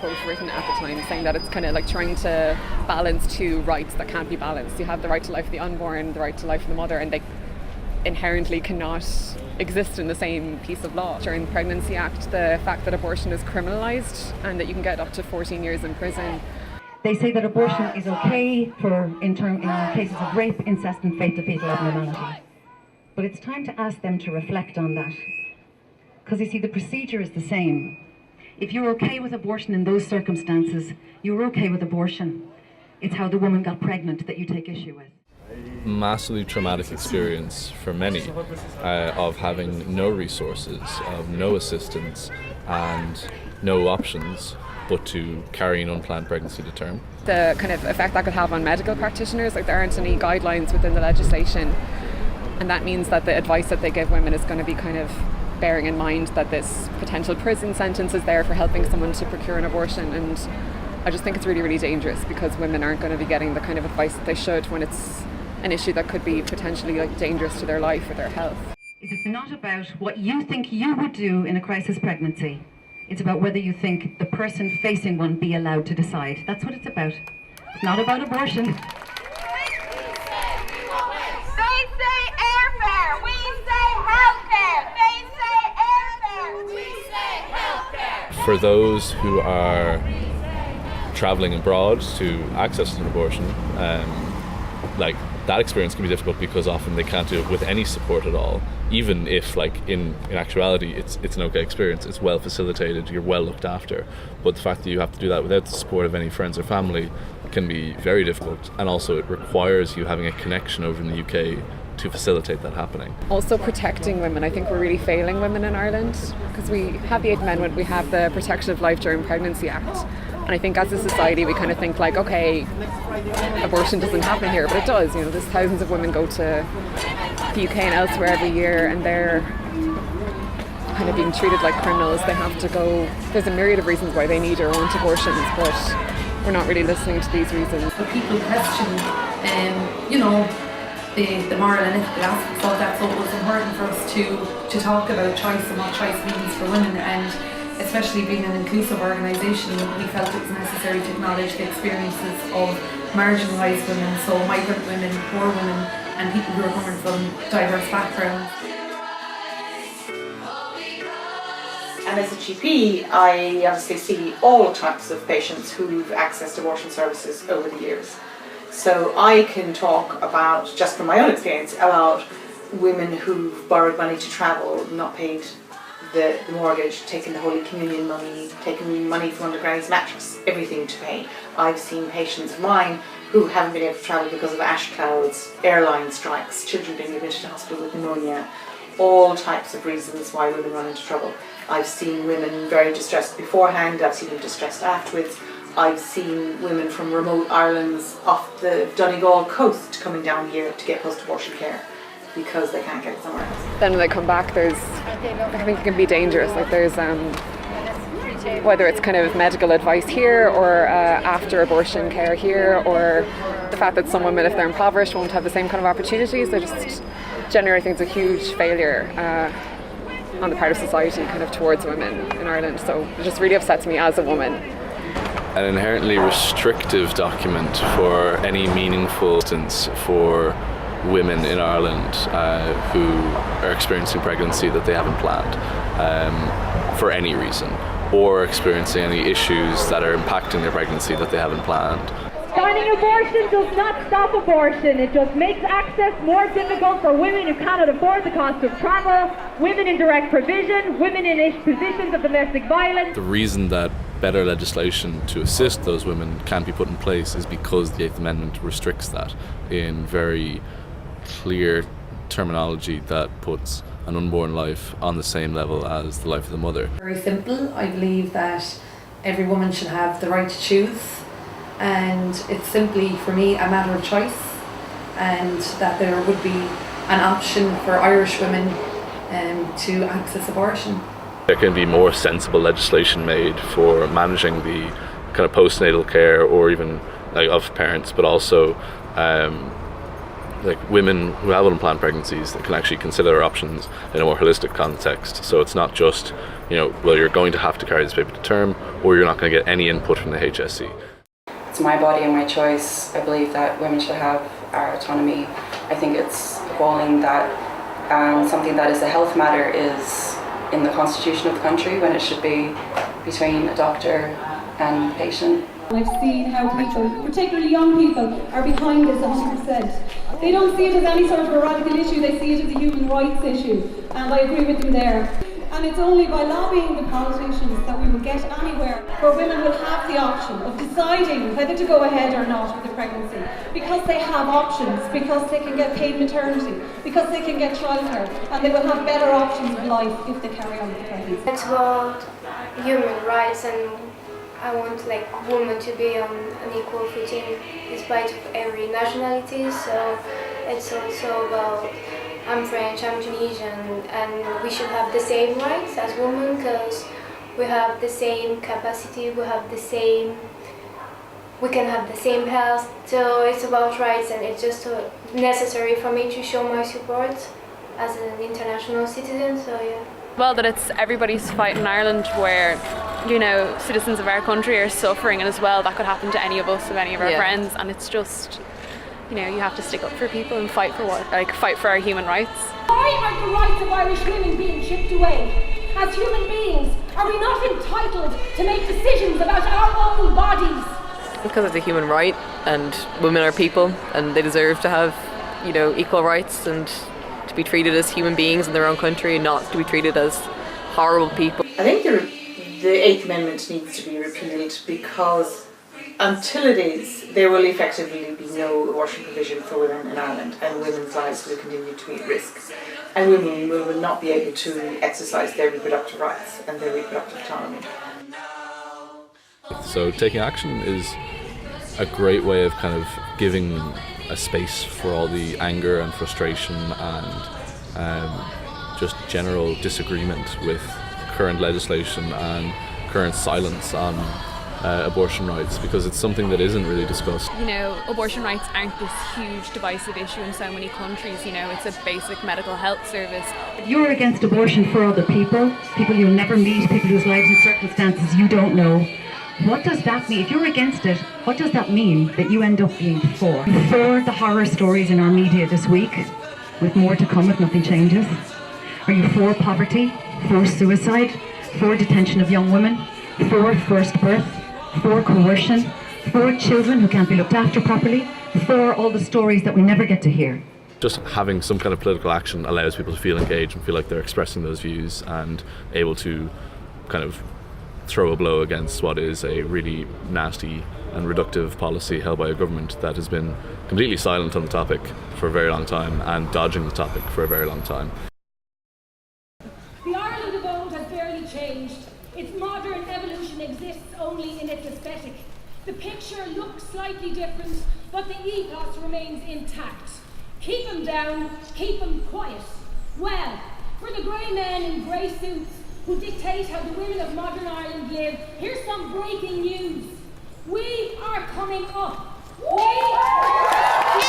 quote written at the time saying that it's kind of like trying to balance two rights that can't be balanced. You have the right to life of the unborn, the right to life of the mother, and they inherently cannot exist in the same piece of law. During the Pregnancy Act, the fact that abortion is criminalised and that you can get up to 14 years in prison. They say that abortion is okay in cases of rape, incest and fetal abnormality. But it's time to ask them to reflect on that. Because you see, the procedure is the same. If you're okay with abortion in those circumstances, you're okay with abortion. It's how the woman got pregnant that you take issue with. Massively traumatic experience for many of having no resources, of no assistance and no options but to carry an unplanned pregnancy to term. The kind of effect that could have on medical practitioners, like there aren't any guidelines within the legislation, and that means that the advice that they give women is going to be kind of bearing in mind that this potential prison sentence is there for helping someone to procure an abortion. And I just think it's really, really dangerous because women aren't going to be getting the kind of advice that they should when it's an issue that could be potentially like dangerous to their life or their health. It's not about what you think you would do in a crisis pregnancy. It's about whether you think the person facing one be allowed to decide. That's what it's about. It's not about abortion. They say airfare, we say healthcare. They say airfare, we say healthcare. For those who are travelling abroad to access an abortion, like that experience can be difficult because often they can't do it with any support at all. Even if, like in actuality, it's an okay experience, it's well facilitated, you're well looked after. But the fact that you have to do that without the support of any friends or family can be very difficult. And also it requires you having a connection over in the UK to facilitate that happening. Also protecting women. I think we're really failing women in Ireland because we have the 8th Amendment, we have the Protection of Life During Pregnancy Act. And I think as a society we kind of think like, okay, abortion doesn't happen here, but it does. You know, there's thousands of women go to the UK and elsewhere every year and they're kind of being treated like criminals. They have to go, there's a myriad of reasons why they need or want abortions, but we're not really listening to these reasons. When people question, the moral and ethical aspects of that, so it was important for us to talk about choice and what choice means for women, and especially being an inclusive organisation, we felt it was necessary to acknowledge the experiences of marginalised women, so migrant women, poor women and people who are coming from diverse backgrounds. And as a GP, I obviously see all types of patients who've accessed abortion services over the years. So I can talk about, just from my own experience, about women who've borrowed money to travel, not paid the mortgage, taken the Holy Communion money, taken money from under Granny's mattress, everything to pay. I've seen patients of mine who haven't been able to travel because of ash clouds, airline strikes, children being admitted to hospital with pneumonia, all types of reasons why women run into trouble. I've seen women very distressed beforehand, I've seen them distressed afterwards. I've seen women from remote islands off the Donegal coast coming down here to get post-abortion care because they can't get it somewhere else. Then when they come back, I think it can be dangerous. Like there's, whether it's kind of medical advice here or after abortion care here, or the fact that some women, if they're impoverished, won't have the same kind of opportunities. They just generally think it's a huge failure on the part of society kind of towards women in Ireland. So it just really upsets me as a woman. An inherently restrictive document for any meaningful instance for women in Ireland who are experiencing pregnancy that they haven't planned for any reason, or experiencing any issues that are impacting their pregnancy that they haven't planned. Banning abortion does not stop abortion. It just makes access more difficult for women who cannot afford the cost of travel, women in direct provision, women in positions of domestic violence. The reason that better legislation to assist those women can't be put in place is because the 8th Amendment restricts that in very clear terminology that puts an unborn life on the same level as the life of the mother. Very simple. I believe that every woman should have the right to choose, and it's simply for me a matter of choice, and that there would be an option for Irish women to access abortion. There can be more sensible legislation made for managing the kind of postnatal care or even of parents, but also like women who have unplanned pregnancies that can actually consider their options in a more holistic context. So it's not just, well, you're going to have to carry this baby to term, or you're not going to get any input from the HSE. It's my body and my choice. I believe that women should have our autonomy. I think it's appalling that something that is a health matter is in the constitution of the country when it should be between a doctor and patient. I've seen how people, particularly young people, are behind this 100%. They don't see it as any sort of a radical issue, they see it as a human rights issue, and I agree with them there. And it's only by lobbying the politicians that we will get anywhere where women will have the option of deciding whether to go ahead or not with a pregnancy, because they have options, because they can get paid maternity, because they can get childcare, and they will have better options of life if they carry on with the pregnancy. It's about human rights, and I want women to be on an equal footing despite of every nationality. So it's also about, I'm French, I'm Tunisian, and we should have the same rights as women because we have the same capacity, we can have the same health. So it's about rights, and it's just necessary for me to show my support as an international citizen. So yeah. Well, that it's everybody's fight in Ireland where, citizens of our country are suffering, and as well that could happen to any of us, of any of our friends, and it's just, you have to stick up for people and fight for our human rights. Why aren't the rights of Irish women being chipped away? As human beings, are we not entitled to make decisions about our own bodies? Because it's a human right, and women are people, and they deserve to have, equal rights and to be treated as human beings in their own country, and not to be treated as horrible people. I think the Eighth Amendment needs to be repealed, because until it is, there will effectively be no abortion provision for women in Ireland, and women's lives will continue to be at risk. And women will not be able to exercise their reproductive rights and their reproductive autonomy. So taking action is a great way of kind of giving a space for all the anger and frustration and just general disagreement with current legislation and current silence on abortion rights, because it's something that isn't really discussed. Abortion rights aren't this huge divisive issue in so many countries. It's a basic medical health service. You're against abortion for other people you'll never meet, people whose lives and circumstances you don't know. What does that mean? If you're against it, what does that mean that you end up being for? For the horror stories in our media this week, with more to come if nothing changes? Are you for poverty, for suicide, for detention of young women, for first birth, for coercion, for children who can't be looked after properly, for all the stories that we never get to hear? Just having some kind of political action allows people to feel engaged and feel like they're expressing those views and able to kind of throw a blow against what is a really nasty and reductive policy held by a government that has been completely silent on the topic for a very long time and dodging the topic for a very long time. The Ireland of old has barely changed. Its modern evolution exists only in its aesthetic. The picture looks slightly different, but the ethos remains intact. Keep them down, keep them quiet. Well, for the grey men in grey suits who dictate how the women of modern Ireland live, here's some breaking news. We are coming up. We cannot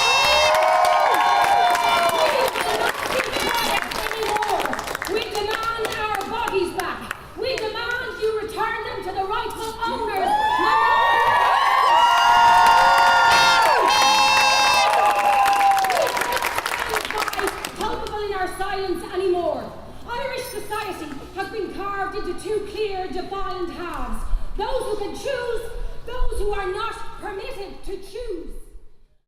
keep quiet anymore. We demand our bodies back. We demand you return them to the rightful owners. Culpable in our silence anymore. Irish society has been carved into two clear, defined halves. Those who can choose, those who are not permitted to choose.